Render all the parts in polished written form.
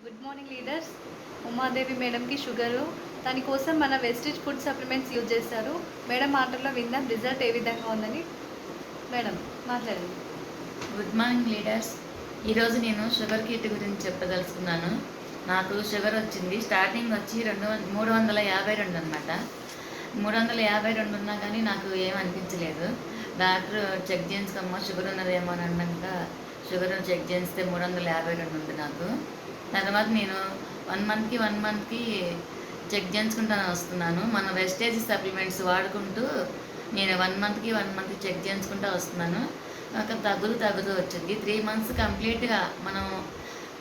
Good morning leaders. Umadevi మేడంకి sugar, దానికోసం మన వెస్టేజ్ ఫుడ్ సప్లిమెంట్స్ యూజ్ చేశారు. మేడం మాటల్లో విందాం రిజల్ట్ ఏ విధంగా ఉందని. మేడం మాట్లాడండి. Good morning leaders. ఈరోజు నేను షుగర్ కిట్ గురించి చెప్పదలుచుకున్నాను. నాకు షుగర్ వచ్చింది, స్టార్టింగ్ వచ్చి 352 అనమాట. 352 ఉన్నా కానీ నాకు ఏం అనిపించలేదు. డాక్టర్ చెక్ చేయించుకోమ్మా షుగర్ ఉన్నదేమో అని అన్నాక షుగర్ చెక్ చేస్తే 352 ఉంది నాకు. తర్వాత నేను 1 మంత్కి చెక్ చేయించుకుంటాను వస్తున్నాను. మన వెస్టేజ్ సప్లిమెంట్స్ వాడుకుంటూ నేను 1 మంత్ చెక్ చేయించుకుంటూ వస్తున్నాను. తగ్గుతూ వచ్చింది. 3 months కంప్లీట్గా మనం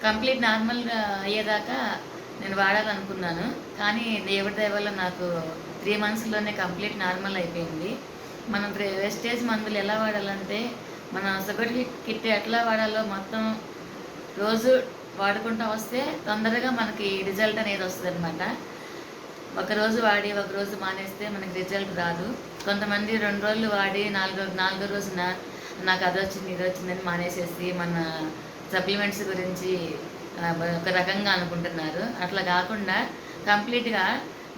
కంప్లీట్ నార్మల్గా అయ్యేదాకా నేను వాడాలనుకున్నాను. కానీ దేవుడి దయ వల్ల నాకు 3 monthsలోనే కంప్లీట్ నార్మల్ అయిపోయింది. మనం వెస్టేజ్ మందులు ఎలా వాడాలంటే, మన షుగర్ కిట్ ఎట్లా వాడాలో మొత్తం రోజు వాడుకుంటూ వస్తే తొందరగా మనకి రిజల్ట్ అనేది వస్తుంది అనమాట. ఒకరోజు వాడి ఒకరోజు మానేస్తే మనకి రిజల్ట్ రాదు. కొంతమంది 2 రోజులు వాడి నాలుగో రోజున నాకు అది వచ్చింది ఇది వచ్చిందని మానేసేసి మన సప్లిమెంట్స్ గురించి ఒక రకంగా అనుకుంటున్నారు. అట్లా కాకుండా కంప్లీట్గా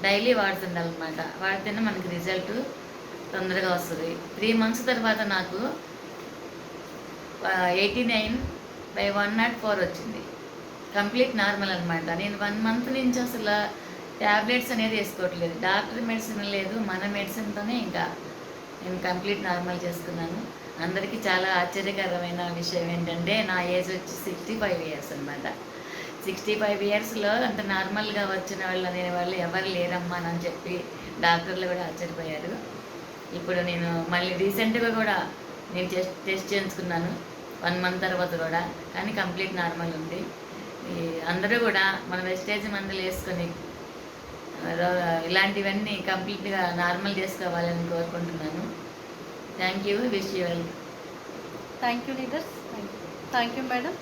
డైలీ వాడుతుండాలన్నమాట. వాడితేనే మనకి రిజల్ట్ తొందరగా వస్తుంది. 3 months తర్వాత నాకు 89/104 వచ్చింది. కంప్లీట్ నార్మల్ అనమాట. నేను 1 month నుంచి అసలు ట్యాబ్లెట్స్ అనేది వేసుకోవట్లేదు. డాక్టర్ మెడిసిన్ లేదు, మన మెడిసిన్తోనే ఇంకా నేను కంప్లీట్ నార్మల్ చేసుకున్నాను. అందరికీ చాలా ఆశ్చర్యకరమైన విషయం ఏంటంటే, నా ఏజ్ వచ్చి 65 years అనమాట. 65 yearsలో అంత నార్మల్గా వచ్చిన వాళ్ళు అనే వాళ్ళు ఎవరు లేరమ్మా అని చెప్పి డాక్టర్లు కూడా ఆశ్చర్యపోయారు. ఇప్పుడు నేను మళ్ళీ రీసెంట్గా కూడా నేను టెస్ట్ చేయించుకున్నాను 1 month తర్వాత కూడా, కానీ కంప్లీట్ నార్మల్ ఉంది. అందరూ కూడా మన వెస్టేజ్ మందులు వేసుకొని ఇలాంటివన్నీ కంప్లీట్గా నార్మల్ చేసుకోవాలని కోరుకుంటున్నాను. Thank you. Wish you well. Thank you leaders. Thank you madam.